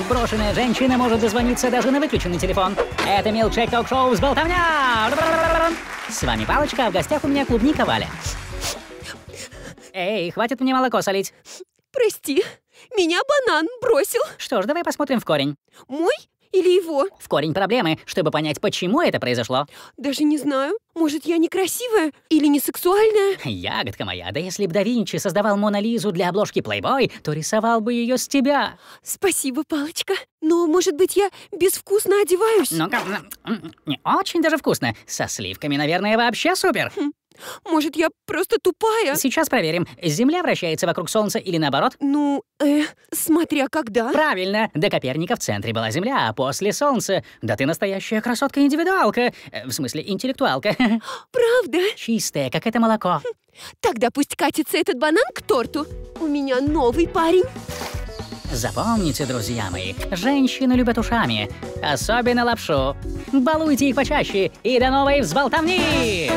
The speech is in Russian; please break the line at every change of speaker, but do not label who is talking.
Брошенная женщина может дозвониться даже на выключенный телефон. Это Милкшейк Ток-шоу «Взболтовня». С вами Палочка, а в гостях у меня клубника Валя. Эй, хватит мне молоко солить.
Прости, меня банан бросил.
Что ж, давай посмотрим в корень.
Мой или его?
В корень проблемы, чтобы понять, почему это произошло.
Даже не знаю. Может, я некрасивая или не сексуальная?
Ягодка моя, да если б да Винчи создавал Мона Лизу для обложки Playboy, то рисовал бы ее с тебя.
Спасибо, Палочка. Но, может быть, я безвкусно одеваюсь?
Ну-ка, не очень даже вкусно. Со сливками, наверное, вообще супер.
Может, я просто тупая?
Сейчас проверим, Земля вращается вокруг Солнца или наоборот?
Ну, смотря когда.
Правильно, до Коперника в центре была Земля, а после Солнца. Да ты настоящая красотка-индивидуалка. В смысле, интеллектуалка.
Правда?
Чистая, как это молоко.
Тогда пусть катится этот банан к торту. У меня новый парень.
Запомните, друзья мои, женщины любят ушами, особенно лапшу. Балуйте их почаще, и до новой взболтовни!